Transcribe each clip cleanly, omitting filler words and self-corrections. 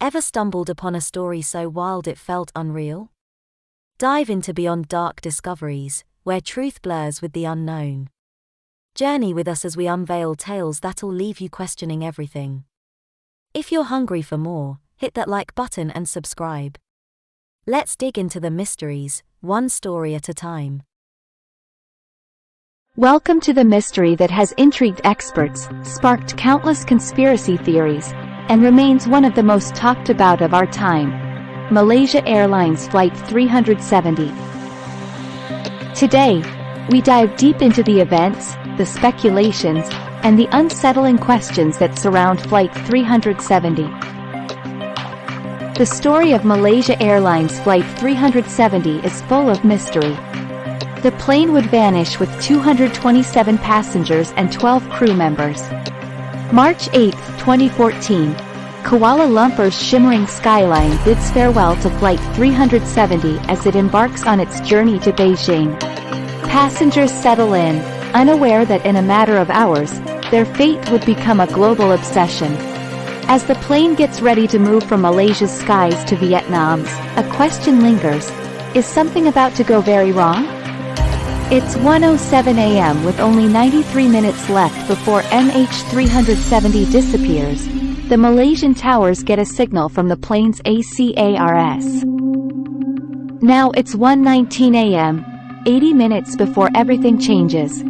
Ever stumbled upon a story so wild it felt unreal? Dive into Beyond Dark Discoveries, where truth blurs with the unknown. Journey with us as we unveil tales that'll leave you questioning everything. If you're hungry for more, hit that like button and subscribe. Let's dig into the mysteries, one story at a time. Welcome to the mystery that has intrigued experts, sparked countless conspiracy theories, and remains one of the most talked about of our time. Malaysia Airlines Flight 370. Today, we dive deep into the events, the speculations, and the unsettling questions that surround Flight 370. The story of Malaysia Airlines Flight 370 is full of mystery. The plane would vanish with 227 passengers and 12 crew members. March 8, 2014, Kuala Lumpur's shimmering skyline bids farewell to Flight 370 as it embarks on its journey to Beijing. Passengers settle in, unaware that in a matter of hours, their fate would become a global obsession. As the plane gets ready to move from Malaysia's skies to Vietnam's, a question lingers: is something about to go very wrong? It's 1:07 a.m. with only 93 minutes left before MH370 disappears. The Malaysian towers get a signal from the plane's ACARS. Now it's 1:19 a.m., 80 minutes before everything changes.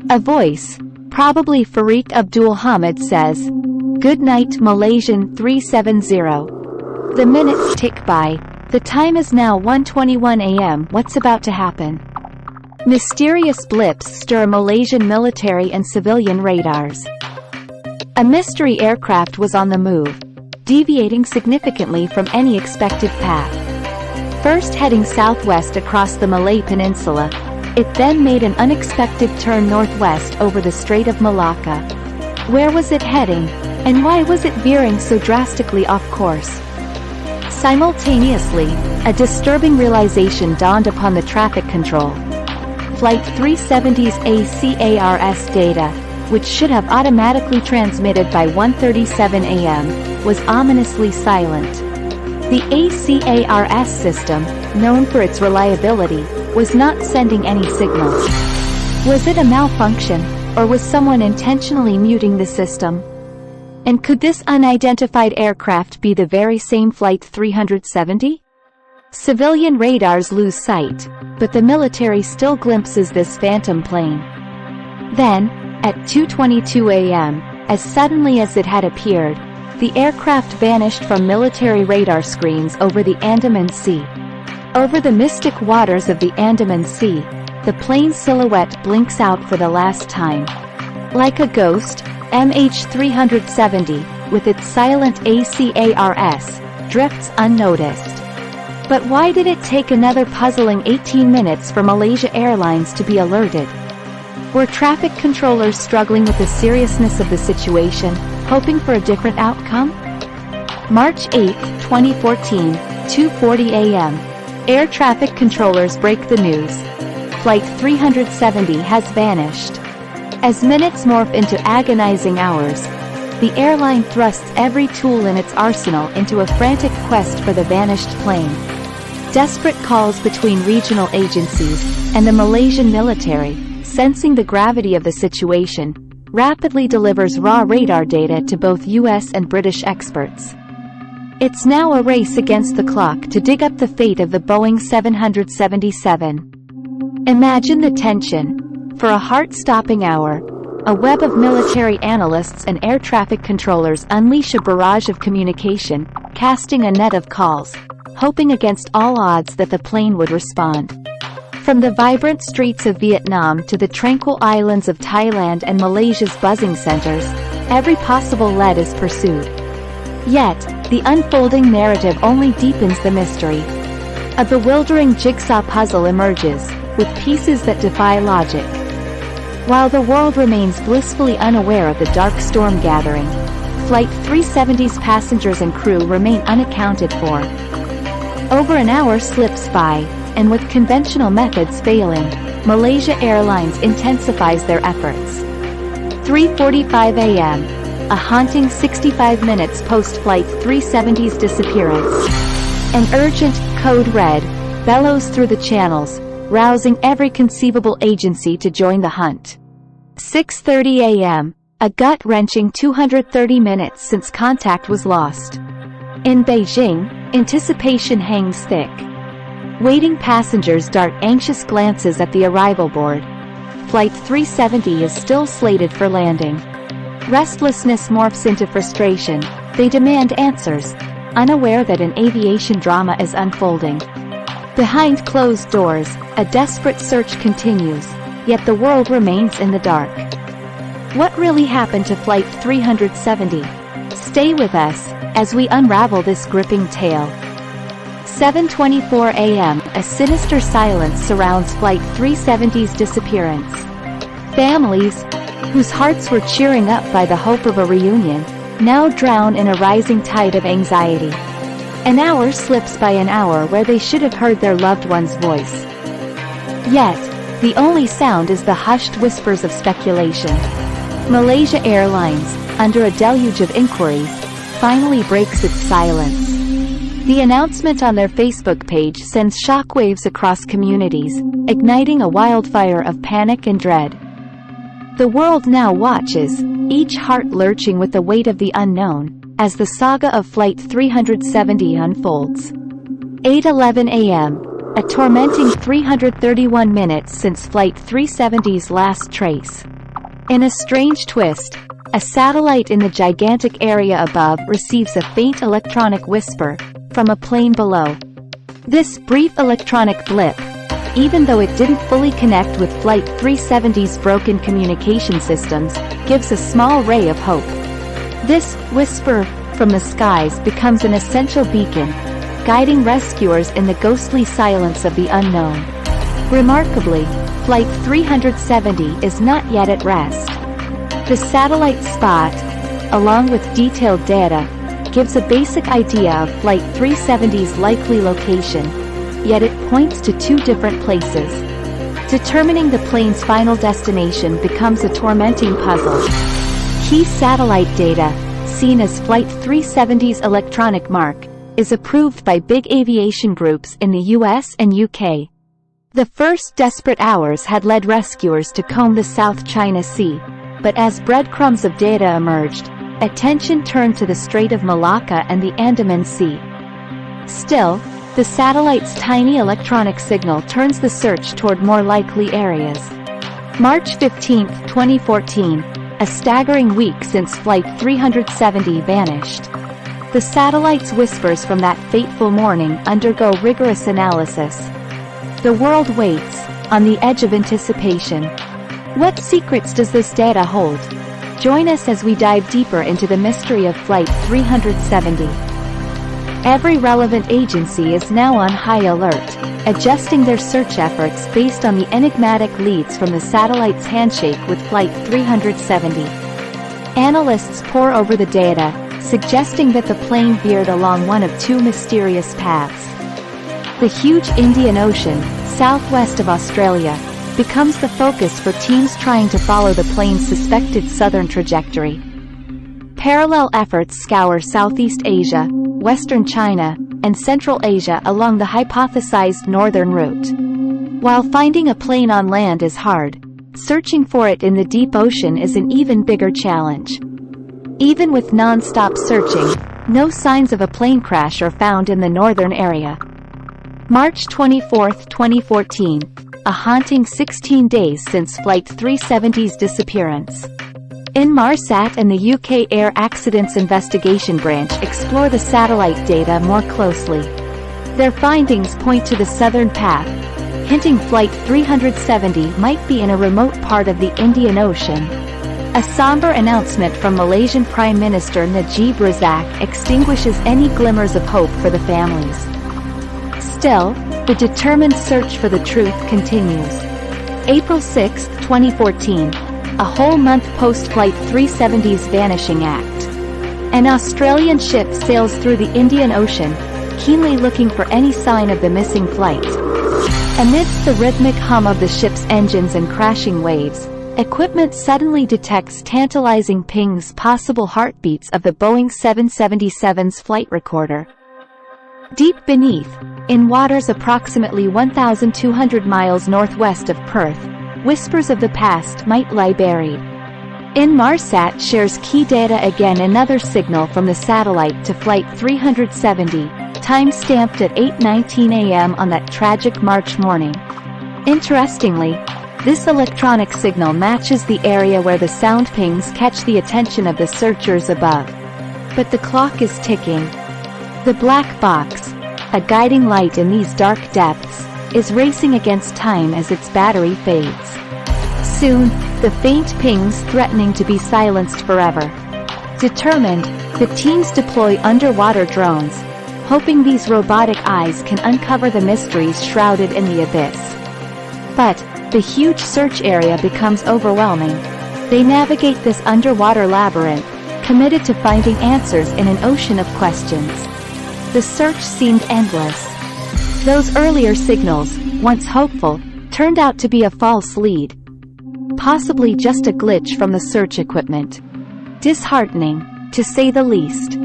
A voice, probably Farik Abdul Hamid, says, "Good night, Malaysian 370. The minutes tick by. The time is now 1:21 a.m. What's about to happen? Mysterious blips stir Malaysian military and civilian radars. A mystery aircraft was on the move, deviating significantly from any expected path. First heading southwest across the Malay Peninsula, it then made an unexpected turn northwest over the Strait of Malacca. Where was it heading, and why was it veering so drastically off course? Simultaneously, a disturbing realization dawned upon the traffic control. Flight 370's ACARS data, which should have automatically transmitted by 1:37 a.m., was ominously silent. The ACARS system, known for its reliability, was not sending any signals. Was it a malfunction, or was someone intentionally muting the system? And could this unidentified aircraft be the very same Flight 370? Civilian radars lose sight, but the military still glimpses this phantom plane. Then, at 2:22 a.m., as suddenly as it had appeared, the aircraft vanished from military radar screens over the Andaman Sea. Over the mystic waters of the Andaman Sea, the plane's silhouette blinks out for the last time. Like a ghost, MH370, with its silent ACARS, drifts unnoticed. But why did it take another puzzling 18 minutes for Malaysia Airlines to be alerted? Were traffic controllers struggling with the seriousness of the situation, hoping for a different outcome? March 8, 2014, 2:40 a.m. Air traffic controllers break the news. Flight 370 has vanished. As minutes morph into agonizing hours, the airline thrusts every tool in its arsenal into a frantic quest for the vanished plane. Desperate calls between regional agencies and the Malaysian military, sensing the gravity of the situation, rapidly delivers raw radar data to both US and British experts. It's now a race against the clock to dig up the fate of the Boeing 777. Imagine the tension. For a heart-stopping hour, a web of military analysts and air traffic controllers unleash a barrage of communication, casting a net of calls, hoping against all odds that the plane would respond. From the vibrant streets of Vietnam to the tranquil islands of Thailand and Malaysia's buzzing centers, every possible lead is pursued. Yet, the unfolding narrative only deepens the mystery. A bewildering jigsaw puzzle emerges, with pieces that defy logic. While the world remains blissfully unaware of the dark storm gathering, Flight 370's passengers and crew remain unaccounted for. Over an hour slips by, and with conventional methods failing, Malaysia Airlines intensifies their efforts. 3:45 a.m. a haunting 65 minutes post-Flight 370's disappearance. An urgent, code red, bellows through the channels, rousing every conceivable agency to join the hunt. 6:30 a.m., a gut-wrenching 230 minutes since contact was lost. In Beijing, anticipation hangs thick. Waiting passengers dart anxious glances at the arrival board. Flight 370 is still slated for landing. Restlessness morphs into frustration. They demand answers, unaware that an aviation drama is unfolding. Behind closed doors, a desperate search continues, yet the world remains in the dark. What really happened to Flight 370? Stay with us as we unravel this gripping tale. 7:24 a.m. A sinister silence surrounds Flight 370's disappearance. Families, whose hearts were cheering up by the hope of a reunion, now drown in a rising tide of anxiety. An hour slips by an hour where they should have heard their loved one's voice. Yet, the only sound is the hushed whispers of speculation. Malaysia Airlines, under a deluge of inquiries, finally breaks its silence. The announcement on their Facebook page sends shockwaves across communities, igniting a wildfire of panic and dread. The world now watches, each heart lurching with the weight of the unknown, as the saga of Flight 370 unfolds. 8:11 a.m., a tormenting 331 minutes since Flight 370's last trace. In a strange twist, a satellite in the gigantic area above receives a faint electronic whisper from a plane below. This brief electronic blip, even though it didn't fully connect with Flight 370's broken communication systems, gives a small ray of hope. This whisper from the skies becomes an essential beacon, guiding rescuers in the ghostly silence of the unknown. Remarkably, Flight 370 is not yet at rest. The satellite spot, along with detailed data, gives a basic idea of Flight 370's likely location, yet it points to two different places. Determining the plane's final destination becomes a tormenting puzzle. Key satellite data, seen as Flight 370's electronic mark, is approved by big aviation groups in the US and UK. The first desperate hours had led rescuers to comb the South China Sea, but as breadcrumbs of data emerged, attention turned to the Strait of Malacca and the Andaman Sea. Still, the satellite's tiny electronic signal turns the search toward more likely areas. March 15, 2014, a staggering week since Flight 370 vanished. The satellite's whispers from that fateful morning undergo rigorous analysis. The world waits, on the edge of anticipation. What secrets does this data hold? Join us as we dive deeper into the mystery of Flight 370. Every relevant agency is now on high alert, adjusting their search efforts based on the enigmatic leads from the satellite's handshake with Flight 370. Analysts pore over the data, suggesting that the plane veered along one of two mysterious paths. The huge Indian Ocean, southwest of Australia, becomes the focus for teams trying to follow the plane's suspected southern trajectory. Parallel efforts scour Southeast Asia, Western China, and Central Asia along the hypothesized northern route. While finding a plane on land is hard, searching for it in the deep ocean is an even bigger challenge. Even with non-stop searching, no signs of a plane crash are found in the northern area. March 24, 2014, a haunting 16 days since Flight 370's disappearance. Inmarsat and the UK Air Accidents Investigation Branch explore the satellite data more closely. Their findings point to the southern path, hinting Flight 370 might be in a remote part of the Indian Ocean. A somber announcement from Malaysian Prime Minister Najib Razak extinguishes any glimmers of hope for the families. Still, the determined search for the truth continues. April 6, 2014, a whole month post-Flight 370's vanishing act. An Australian ship sails through the Indian Ocean, keenly looking for any sign of the missing flight. Amidst the rhythmic hum of the ship's engines and crashing waves, equipment suddenly detects tantalizing pings, possible heartbeats of the Boeing 777's flight recorder. Deep beneath, in waters approximately 1,200 miles northwest of Perth, whispers of the past might lie buried. Inmarsat shares key data again, another signal from the satellite to Flight 370, time-stamped at 8:19 a.m. on that tragic March morning. Interestingly, this electronic signal matches the area where the sound pings catch the attention of the searchers above. But the clock is ticking. The black box, a guiding light in these dark depths, is racing against time as its battery fades. Soon, the faint pings threatening to be silenced forever. Determined, the teams deploy underwater drones, hoping these robotic eyes can uncover the mysteries shrouded in the abyss. But the huge search area becomes overwhelming. They navigate this underwater labyrinth, committed to finding answers in an ocean of questions. The search seemed endless. Those earlier signals, once hopeful, turned out to be a false lead. Possibly just a glitch from the search equipment. Disheartening, to say the least.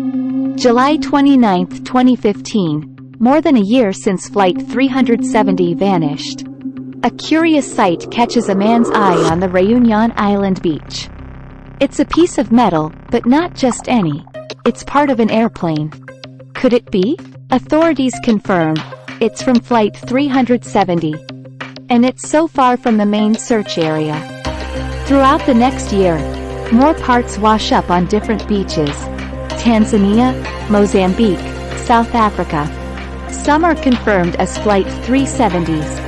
July 29, 2015, more than a year since Flight 370 vanished. A curious sight catches a man's eye on the Réunion Island beach. It's a piece of metal, but not just any. It's part of an airplane. Could it be? Authorities confirm it's from Flight 370. And it's so far from the main search area. Throughout the next year, more parts wash up on different beaches. Tanzania, Mozambique, South Africa. Some are confirmed as Flight 370s.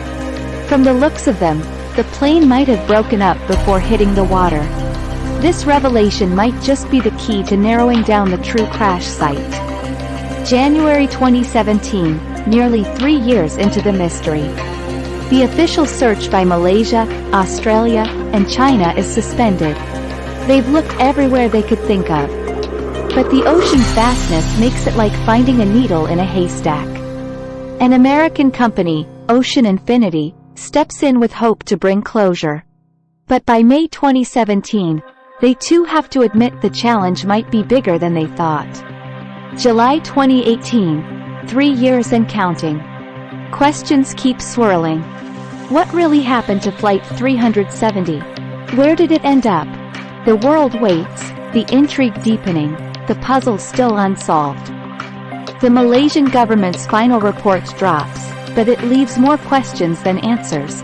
From the looks of them, the plane might have broken up before hitting the water. This revelation might just be the key to narrowing down the true crash site. January 2017, nearly 3 years into the mystery. The official search by Malaysia, Australia, and China is suspended. They've looked everywhere they could think of. But the ocean's vastness makes it like finding a needle in a haystack. An American company, Ocean Infinity, steps in with hope to bring closure. But by May 2017, they too have to admit the challenge might be bigger than they thought. July 2018, 3 years and counting. Questions keep swirling. What really happened to Flight 370? Where did it end up? The world waits, the intrigue deepening, the puzzle still unsolved. The Malaysian government's final report drops, but it leaves more questions than answers.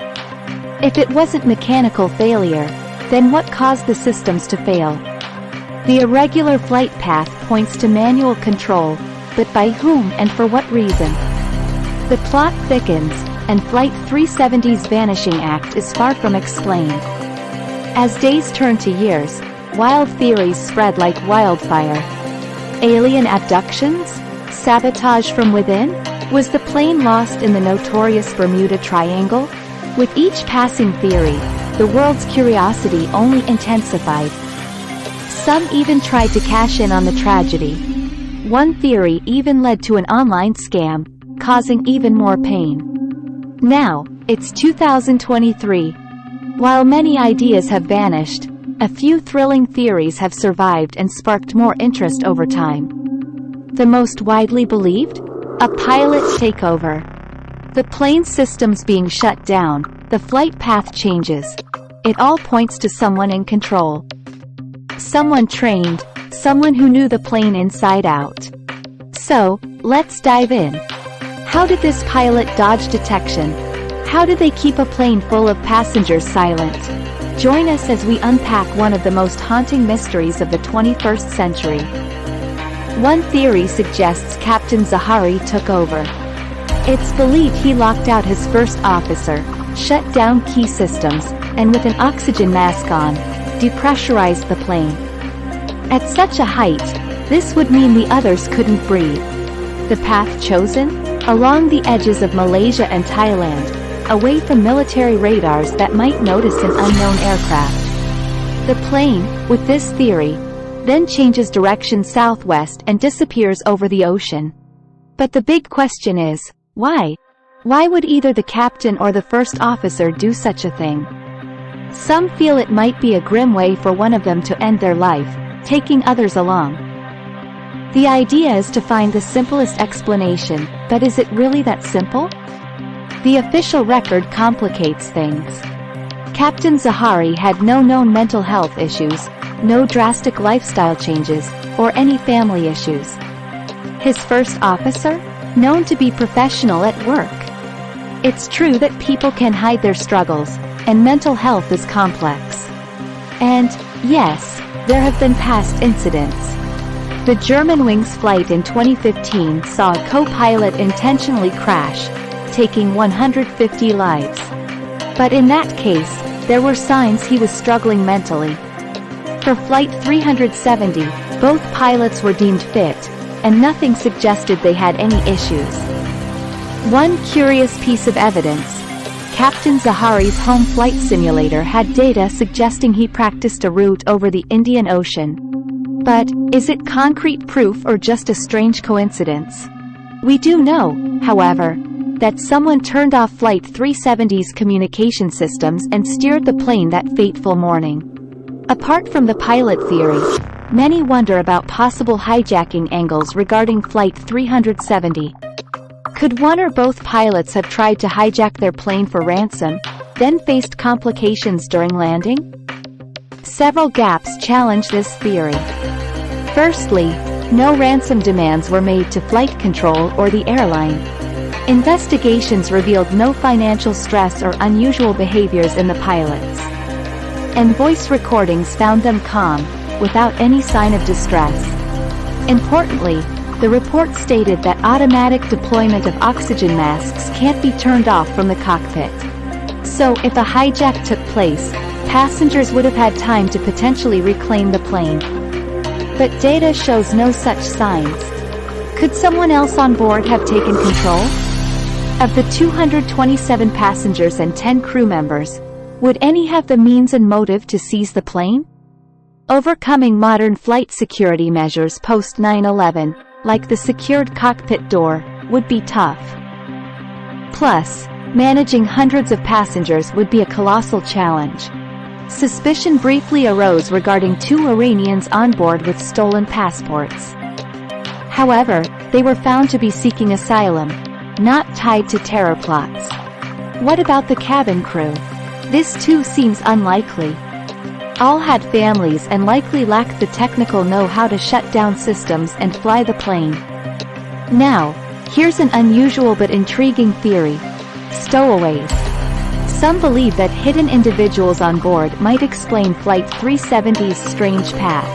If it wasn't mechanical failure, then what caused the systems to fail? The irregular flight path points to manual control, but by whom and for what reason? The plot thickens, and Flight 370's vanishing act is far from explained. As days turn to years, wild theories spread like wildfire. Alien abductions? Sabotage from within? Was the plane lost in the notorious Bermuda Triangle? With each passing theory, the world's curiosity only intensified. Some even tried to cash in on the tragedy. One theory even led to an online scam, causing even more pain. Now, it's 2023. While many ideas have vanished, a few thrilling theories have survived and sparked more interest over time. The most widely believed? A pilot takeover. The plane systems being shut down, the flight path changes. It all points to someone in control. Someone trained, someone who knew the plane inside out. So, let's dive in. How did this pilot dodge detection? How did they keep a plane full of passengers silent? Join us as we unpack one of the most haunting mysteries of the 21st century. One theory suggests Captain Zahari took over. It's believed he locked out his first officer, shut down key systems, and with an oxygen mask on, depressurized the plane. At such a height, this would mean the others couldn't breathe. The path chosen? Along the edges of Malaysia and Thailand, away from military radars that might notice an unknown aircraft. The plane, with this theory, then changes direction southwest and disappears over the ocean. But the big question is, why? Why would either the captain or the first officer do such a thing? Some feel it might be a grim way for one of them to end their life, taking others along. The idea is to find the simplest explanation, but is it really that simple? The official record complicates things. Captain Zahari had no known mental health issues, no drastic lifestyle changes, or any family issues. His first officer? Known to be professional at work. It's true that people can hide their struggles, and mental health is complex. And, yes, there have been past incidents. The Germanwings flight in 2015 saw a co-pilot intentionally crash, taking 150 lives. But in that case, there were signs he was struggling mentally. For Flight 370, both pilots were deemed fit, and nothing suggested they had any issues. One curious piece of evidence: Captain Zahari's home flight simulator had data suggesting he practiced a route over the Indian Ocean. But, is it concrete proof or just a strange coincidence? We do know, however, that someone turned off Flight 370's communication systems and steered the plane that fateful morning. Apart from the pilot theory, many wonder about possible hijacking angles regarding Flight 370. Could one or both pilots have tried to hijack their plane for ransom, then faced complications during landing? Several gaps challenge this theory. Firstly, no ransom demands were made to flight control or the airline. Investigations revealed no financial stress or unusual behaviors in the pilots. And voice recordings found them calm, without any sign of distress. Importantly, the report stated that automatic deployment of oxygen masks can't be turned off from the cockpit. So, if a hijack took place, passengers would have had time to potentially reclaim the plane. But data shows no such signs. Could someone else on board have taken control? Of the 227 passengers and 10 crew members, would any have the means and motive to seize the plane? Overcoming modern flight security measures post 9/11, like the secured cockpit door, would be tough. Plus, managing hundreds of passengers would be a colossal challenge. Suspicion briefly arose regarding 2 Iranians on board with stolen passports. However, they were found to be seeking asylum, not tied to terror plots. What about the cabin crew? This too seems unlikely. All had families and likely lacked the technical know-how to shut down systems and fly the plane. Now, here's an unusual but intriguing theory: stowaways. Some believe that hidden individuals on board might explain Flight 370's strange path.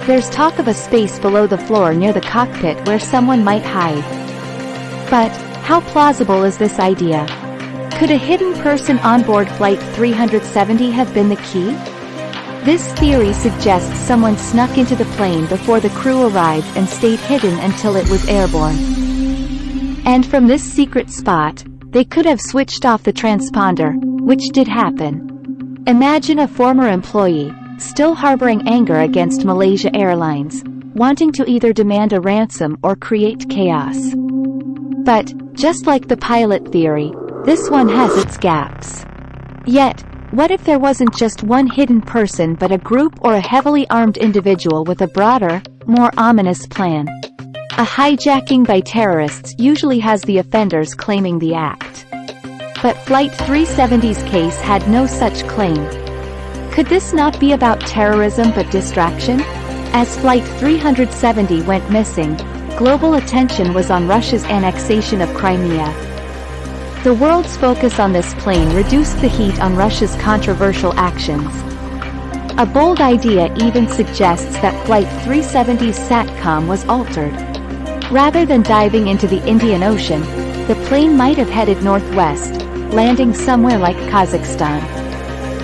There's talk of a space below the floor near the cockpit where someone might hide. But, how plausible is this idea? Could a hidden person on board Flight 370 have been the key? This theory suggests someone snuck into the plane before the crew arrived and stayed hidden until it was airborne. And from this secret spot, they could have switched off the transponder, which did happen. Imagine a former employee, still harboring anger against Malaysia Airlines, wanting to either demand a ransom or create chaos. But, just like the pilot theory, this one has its gaps. Yet, what if there wasn't just one hidden person but a group or a heavily armed individual with a broader, more ominous plan? A hijacking by terrorists usually has the offenders claiming the act. But Flight 370's case had no such claim. Could this not be about terrorism but distraction? As Flight 370 went missing, global attention was on Russia's annexation of Crimea. The world's focus on this plane reduced the heat on Russia's controversial actions. A bold idea even suggests that Flight 370's SATCOM was altered. Rather than diving into the Indian Ocean, the plane might have headed northwest, landing somewhere like Kazakhstan.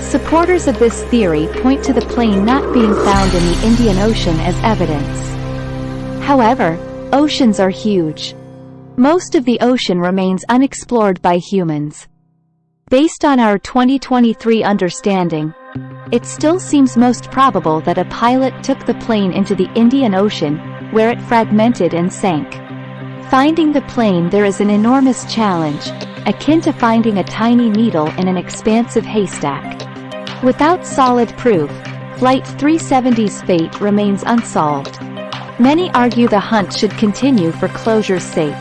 Supporters of this theory point to the plane not being found in the Indian Ocean as evidence. However, oceans are huge. Most of the ocean remains unexplored by humans. Based on our 2023 understanding, it still seems most probable that a pilot took the plane into the Indian Ocean, where it fragmented and sank. Finding the plane there is an enormous challenge, akin to finding a tiny needle in an expansive haystack. Without solid proof, Flight 370's fate remains unsolved. Many argue the hunt should continue for closure's sake.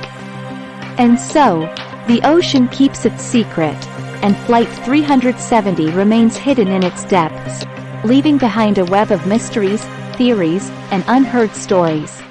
And so, the ocean keeps its secret, and Flight 370 remains hidden in its depths, leaving behind a web of mysteries, theories, and unheard stories.